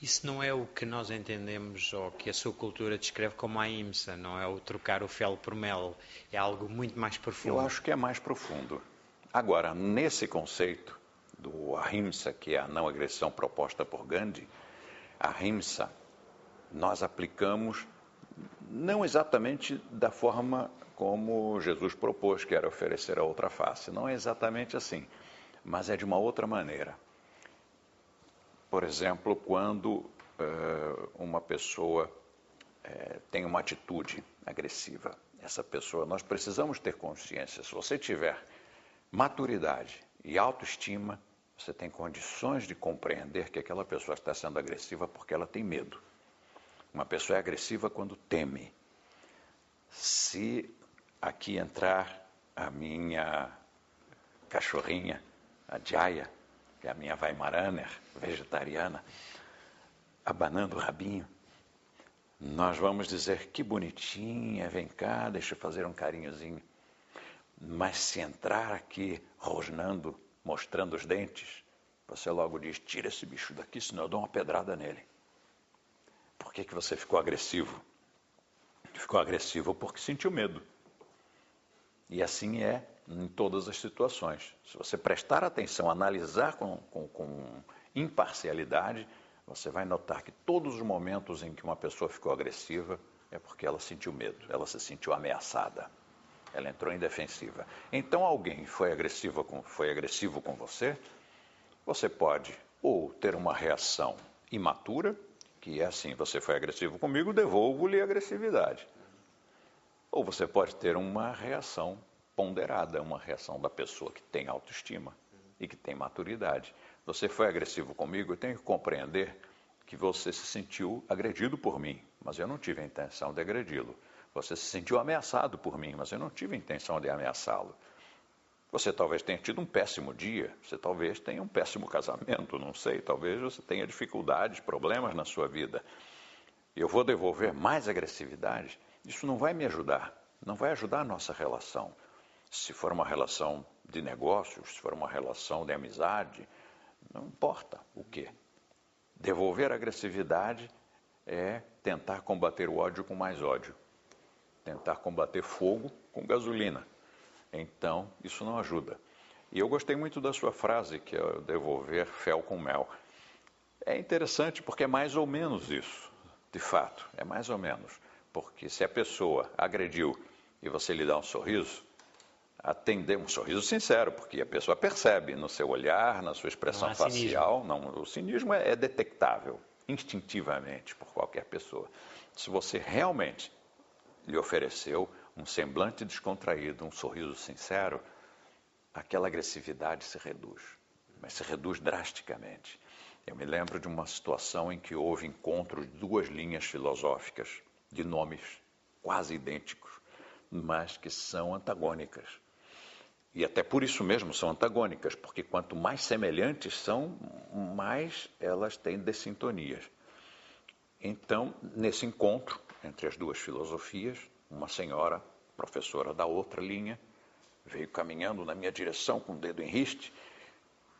Isso não é o que nós entendemos ou que a sua cultura descreve como a ahimsa, não é o trocar o fel por mel, é algo muito mais Eu profundo. acho que é mais profundo. Agora, nesse conceito do ahimsa, que é a não agressão proposta por Gandhi, a ahimsa nós aplicamos não exatamente da forma como Jesus propôs, que era oferecer a outra face. Não é exatamente assim, mas é de uma outra maneira. Por exemplo, quando uma pessoa tem uma atitude agressiva, essa pessoa, nós precisamos ter consciência. Se você tiver maturidade e autoestima, você tem condições de compreender que aquela pessoa está sendo agressiva porque ela tem medo. Uma pessoa é agressiva quando teme. Se aqui entrar a minha cachorrinha, a Jaya, que é a minha Weimaraner, vegetariana, abanando o rabinho, nós vamos dizer, que bonitinha, vem cá, deixa eu fazer um carinhozinho. Mas se entrar aqui rosnando, mostrando os dentes, você logo diz, tira esse bicho daqui, senão eu dou uma pedrada nele. Por que você ficou agressivo? Ficou agressivo porque sentiu medo. E assim é em todas as situações. Se você prestar atenção, analisar com imparcialidade, você vai notar que todos os momentos em que uma pessoa ficou agressiva é porque ela sentiu medo, ela se sentiu ameaçada, ela entrou em defensiva. Então alguém foi agressivo com você, você pode ou ter uma reação imatura, que é assim, você foi agressivo comigo, devolvo-lhe a agressividade. Ou você pode ter uma reação ponderada, uma reação da pessoa que tem autoestima e que tem maturidade. Você foi agressivo comigo, eu tenho que compreender que você se sentiu agredido por mim, mas eu não tive a intenção de agredi-lo. Você se sentiu ameaçado por mim, mas eu não tive a intenção de ameaçá-lo. Você talvez tenha tido um péssimo dia, você talvez tenha um péssimo casamento, não sei, talvez você tenha dificuldades, problemas na sua vida. Eu vou devolver mais agressividade? Isso não vai me ajudar, não vai ajudar a nossa relação. Se for uma relação de negócios, se for uma relação de amizade, não importa o quê. Devolver agressividade é tentar combater o ódio com mais ódio. Tentar combater fogo com gasolina. Então, isso não ajuda. E eu gostei muito da sua frase, que é devolver fel com mel. É interessante porque é mais ou menos isso, de fato, é mais ou menos. Porque se a pessoa agrediu e você lhe dá um sorriso, atender um sorriso sincero, porque a pessoa percebe no seu olhar, na sua Não expressão há cinismo. facial, não, o cinismo é detectável instintivamente por qualquer pessoa. Se você realmente lhe ofereceu um semblante descontraído, um sorriso sincero, aquela agressividade se reduz, mas se reduz drasticamente. Eu me lembro de uma situação em que houve encontro de duas linhas filosóficas de nomes quase idênticos, mas que são antagônicas. E até por isso mesmo são antagônicas, porque quanto mais semelhantes são, mais elas têm dessintonias. Então, nesse encontro entre as duas filosofias, uma senhora, professora da outra linha, veio caminhando na minha direção com o dedo em riste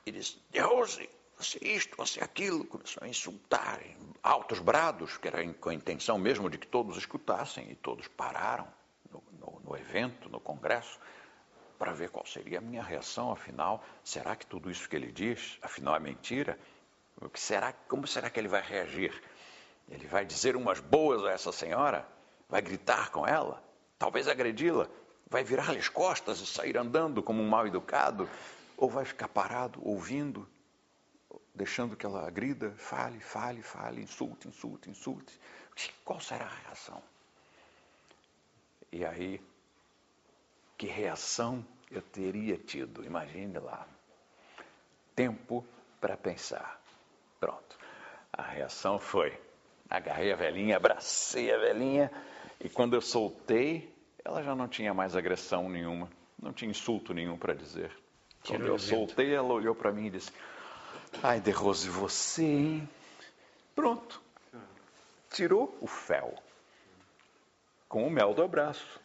e disse, De Rose, você isto, você aquilo, começou a insultar em altos brados, que era com a intenção mesmo de que todos escutassem, e todos pararam no evento, no congresso, para ver qual seria a minha reação, afinal, será que tudo isso que ele diz, afinal, é mentira? Como será que ele vai reagir? Ele vai dizer umas boas a essa senhora? Vai gritar com ela? Talvez agredi-la? Vai virar-lhe as costas e sair andando como um mal educado? Ou vai ficar parado, ouvindo, deixando que ela agrida, fale, insulte, insulte, insulte? Qual será a reação? E aí, que reação eu teria tido? Imagine lá. Tempo para pensar. Pronto. A reação foi, agarrei a velhinha, abracei a velhinha, e quando eu soltei, ela já não tinha mais agressão nenhuma, não tinha insulto nenhum para dizer. Quando Tirou-lhe eu o vento. soltei, ela olhou para mim e disse, ai, De Rose, você, hein? Pronto. Tirou o fel com o mel do abraço,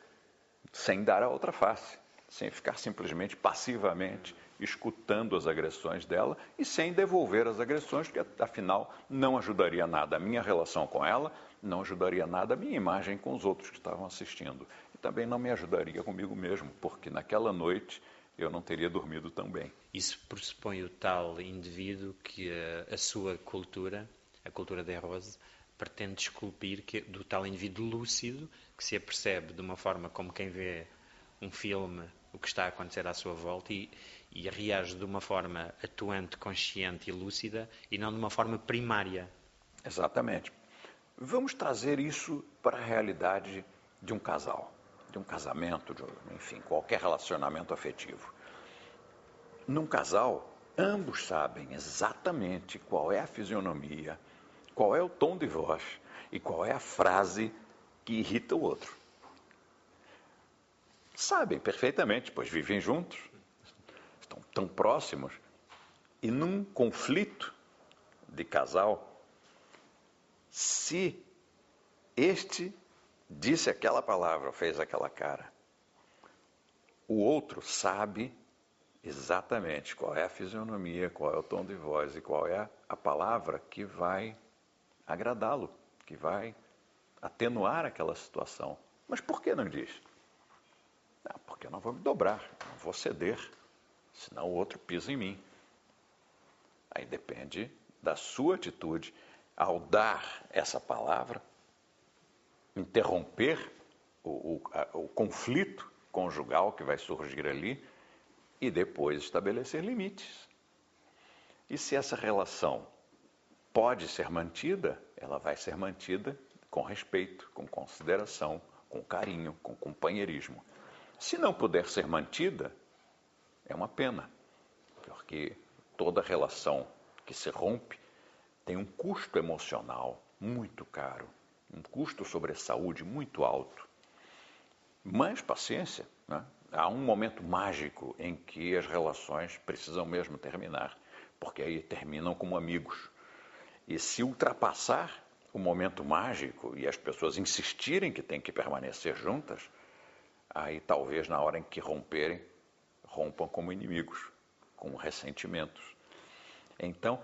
sem dar a outra face, sem ficar simplesmente passivamente escutando as agressões dela e sem devolver as agressões, que afinal não ajudaria nada a minha relação com ela, não ajudaria nada a minha imagem com os outros que estavam assistindo. E também não me ajudaria comigo mesmo, porque naquela noite eu não teria dormido tão bem. Isso pressupõe o tal indivíduo que a sua cultura, a cultura de Rose, pretende esculpir do tal indivíduo lúcido que se apercebe de uma forma como quem vê um filme, o que está a acontecer à sua volta e reage de uma forma atuante, consciente e lúcida e não de uma forma primária. Exatamente. Vamos trazer isso para a realidade de um casal, de um casamento, enfim, qualquer relacionamento afetivo. Num casal, ambos sabem exatamente qual é a fisionomia, qual é o tom de voz e qual é a frase que irrita o outro. Sabem perfeitamente, pois vivem juntos, estão tão próximos. E num conflito de casal, se este disse aquela palavra, fez aquela cara, o outro sabe exatamente qual é a fisionomia, qual é o tom de voz e qual é a palavra que vai agradá-lo, que vai atenuar aquela situação. Mas por que não diz? Porque eu não vou me dobrar, não vou ceder, senão o outro pisa em mim. Aí depende da sua atitude ao dar essa palavra, interromper o conflito conjugal que vai surgir ali e depois estabelecer limites. E se essa relação pode ser mantida, ela vai ser mantida com respeito, com consideração, com carinho, com companheirismo. Se não puder ser mantida, é uma pena, porque toda relação que se rompe tem um custo emocional muito caro, um custo sobre a saúde muito alto. Mas paciência, né? Há um momento mágico em que as relações precisam mesmo terminar, porque aí terminam como amigos. E se ultrapassar o momento mágico e as pessoas insistirem que têm que permanecer juntas, aí talvez na hora em que romperem, rompam como inimigos, com ressentimentos. Então,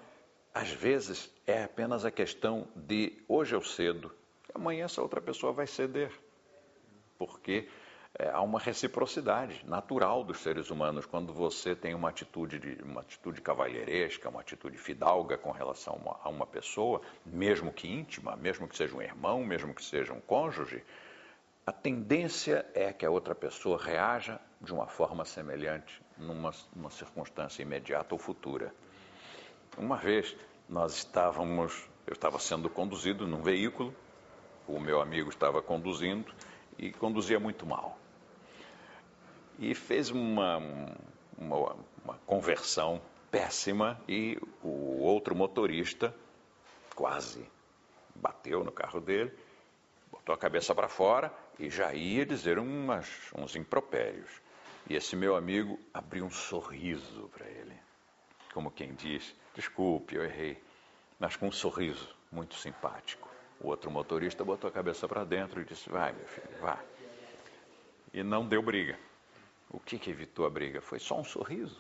às vezes é apenas a questão de hoje eu cedo, amanhã essa outra pessoa vai ceder, porque há uma reciprocidade natural dos seres humanos. Quando você tem uma atitude cavalheiresca, uma atitude fidalga com relação a uma pessoa, mesmo que íntima, mesmo que seja um irmão, mesmo que seja um cônjuge, a tendência é que a outra pessoa reaja de uma forma semelhante numa circunstância imediata ou futura. Uma vez eu estava sendo conduzido num veículo, o meu amigo estava conduzindo e conduzia muito mal. E fez uma conversão péssima e o outro motorista quase bateu no carro dele, botou a cabeça para fora e já ia dizer uns impropérios. E esse meu amigo abriu um sorriso para ele, como quem diz, desculpe, eu errei, mas com um sorriso muito simpático. O outro motorista botou a cabeça para dentro e disse, vai meu filho, vá. E não deu briga. O que evitou a briga? Foi só um sorriso.